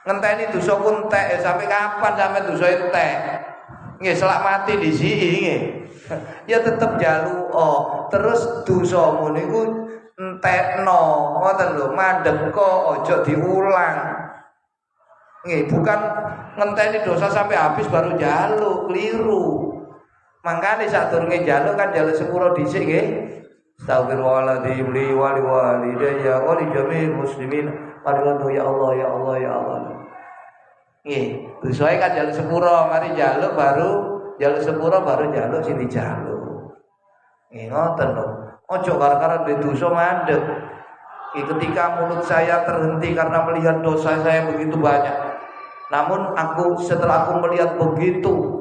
Ngenteni dosa ku entek sampai kapan sampai dosa entek? Nggih selak mati di sini nggih. Ya tetep jalu terus dosamu niku entekno. Ngoten lho, mandek kok ojo diulang. Nggih, bukan ngenteni dosa sampai habis baru jaluk, keliru. Mangkane sadurunge jaluk kan jaluk sepuro dhisik nggih. Astagfirullahaladzim li wa li walidayya wa li jami'il muslimin. Padahal ya Allah ya Allah ya Allah. Nggih, dosae kan jaluk sepuro, mari jaluk baru jaluk sepuro baru jaluk sing dijaluk. Nggih, ngoten lho. Ojo gara-gara duwe dosa mandeg. Ketika mulut saya terhenti karena melihat dosa saya begitu banyak. Namun setelah aku melihat begitu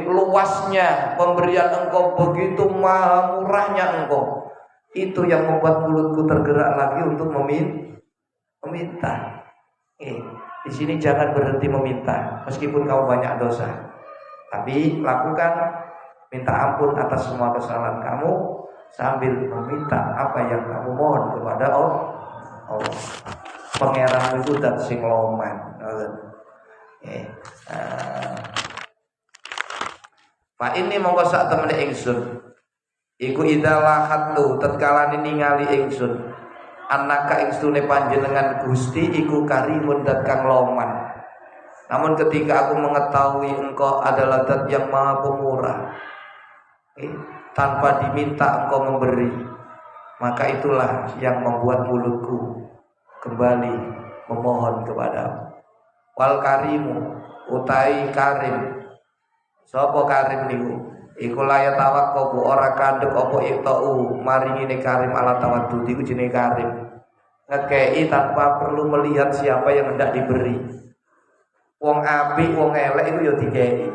luasnya pemberian engkau, begitu maha murahnya engkau, itu yang membuat mulutku tergerak lagi untuk meminta. Di sini jangan berhenti meminta meskipun kamu banyak dosa, tapi lakukan minta ampun atas semua kesalahan kamu sambil meminta apa yang kamu mohon kepada Allah. Pangeran itu dat sing loman. Pak ini mongko sak temene ingsun iku idalah hatu tatkala ningali ingsun anaka ingstune panjenengan Gusti iku karimun dat kang loman. Namun ketika aku mengetahui engkau adalah zat yang maha pemurah, tanpa diminta engkau memberi, maka itulah yang membuat mulutku kembali memohon kepadamu. Wal karimu utai karim. Sapa karim niku? Iku laya tawakku ora kandhek apa iktau maringine karim ala tawaddud iku jenenge karim. Ngekei tanpa perlu melihat siapa yang hendak diberi. Wong apik wong elek iku ya dikei.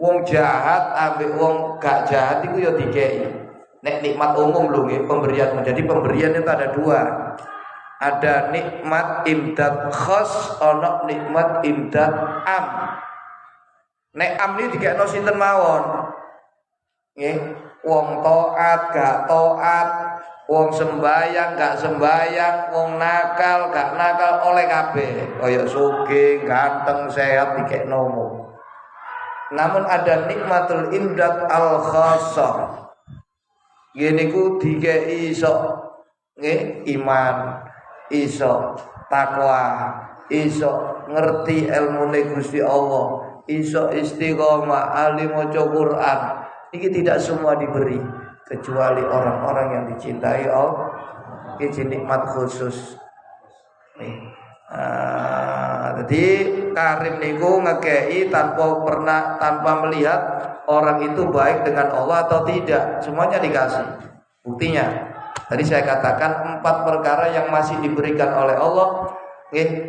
Wong jahat ambek wong gak jahat iku ya dikei. Nek nikmat umum lho nggih pemberian. Jadi pemberian itu ada dua. Ada nikmat imdad khas, ana nikmat imdad am. Nek am ini dikekno sinten mawon. Nggih, wong taat gak taat, wong sembayang gak sembayang, wong nakal gak nakal oleh kabeh. Kaya sugih, ganteng, sehat dikekno umum. Namun ada nikmatul imdad al khassah. Ngene ku dikeki iso nggih iman, iso takwa, iso ngerti ilmune Gusti Allah, iso istiqomah, ahli maca Quran. Ini tidak semua diberi kecuali orang-orang yang dicintai Allah. Ini nikmat khusus. Jadi karim niku ngekei tanpa melihat orang itu baik dengan Allah atau tidak, semuanya dikasih. Buktinya tadi saya katakan 4 perkara yang masih diberikan oleh Allah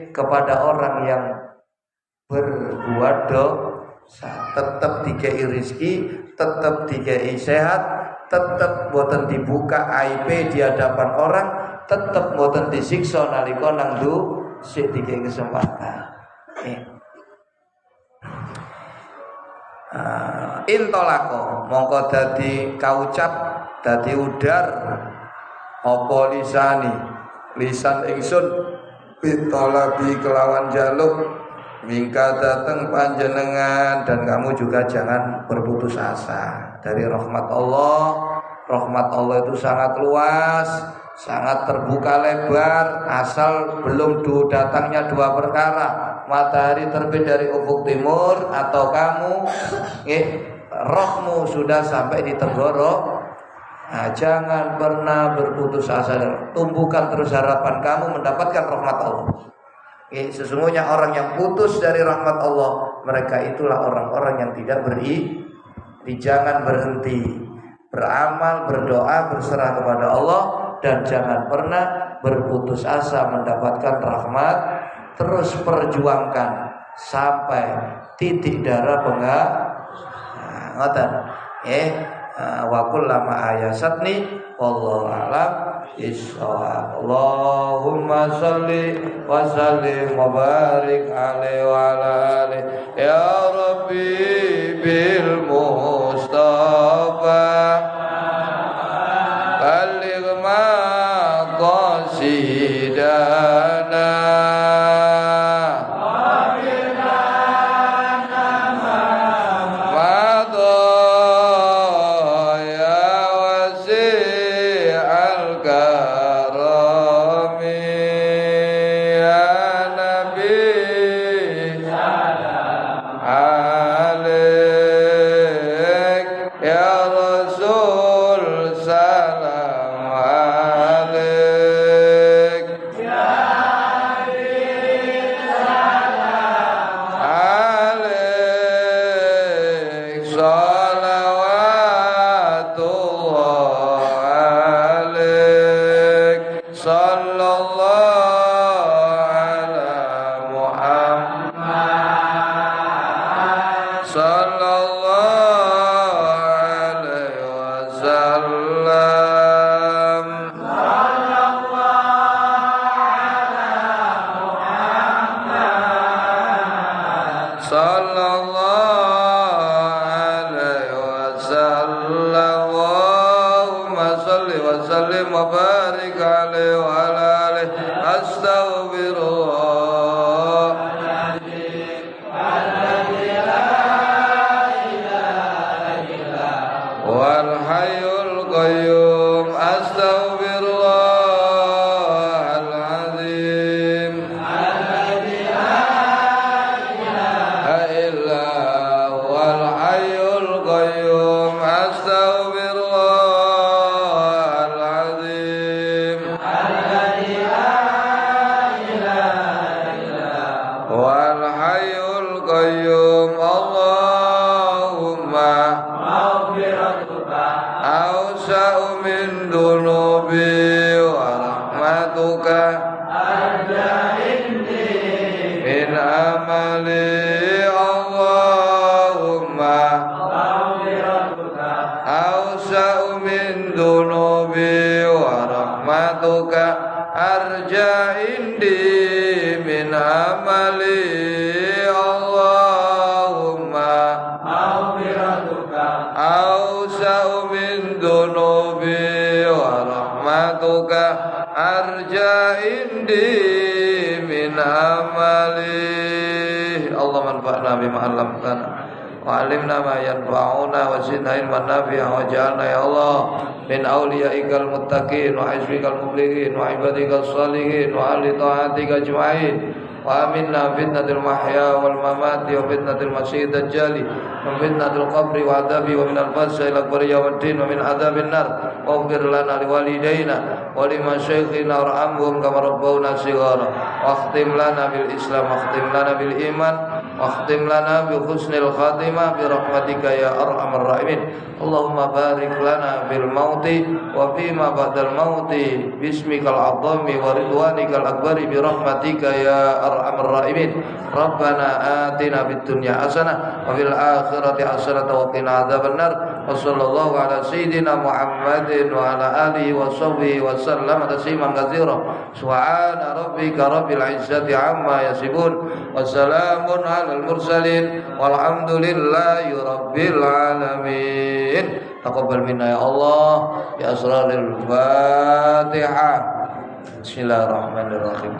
kepada orang yang berbuat dosa. Tetap dikei rezeki, tetap dikei sehat, tetap boten dibuka aib di hadapan orang, tetap boten disiksa nalika nang sik dikei kesempatan. Intolako mongko dadi kaucap, dadi udar apa lisan ingsun bitolabi kelawan jaluk mingka dateng panjenengan, dan kamu juga jangan berputus asa dari rahmat Allah. Rahmat Allah itu sangat luas, sangat terbuka lebar, asal belum datangnya 2 perkara: matahari terbit dari ufuk timur atau kamu rohmu sudah sampai di tenggorok. Nah, jangan pernah berputus asa, tumbuhkan terus harapan kamu mendapatkan rahmat Allah. Sesungguhnya orang yang putus dari rahmat Allah, mereka itulah orang-orang yang tidak jangan berhenti beramal, berdoa, berserah kepada Allah, dan jangan pernah berputus asa mendapatkan rahmat. Terus perjuangkan sampai titik darah bengak. Ngoten. Wa kullama ayasatni wallahu a'lam bissawab. Allahumma shalli wa sallim wa barik alaihi wa ala alihi ya rabbi bil mustafa baligh maqasidana وعلمنا ما ينفعنا وزدنا علما نافعا واجعلنا يا الله من أوليائك المتقين وحزبك المفلحين وعبادك الصالحين وأهل طاعتك أجمعين وآمنا فتنة المحيا والممات وفتنة المسيح الدجال وفتنة القبر وعذابه ومن الفسق الأكبر يوم الدين ومن عذاب النار واغفر لنا لوالدينا ولمشايخنا وارحمهم كما ربونا صغارا واختم لنا بالإسلام واختم لنا بالإيمان واختم لنا بحسن الخاتمة برحمتك يا أرحم الراحمين اللهم بارك لنا في الموت وفيما بعد الموت باسمك العظيم ورضوانك الأكبر برحمتك يا أرحم الراحمين ربنا آتنا في الدنيا حسنة وفي الآخرة حسنة وقنا عذاب النار وصلى الله على سيدنا محمد وعلى آله وصحبه وسلم تسليما كثيرا سبحان ربك رب العزة عما يصفون وسلام على المرسلين والحمد لله رب العالمين تقبل منا يا الله بأسرار الفاتحة بسم الله الرحمن الرحيم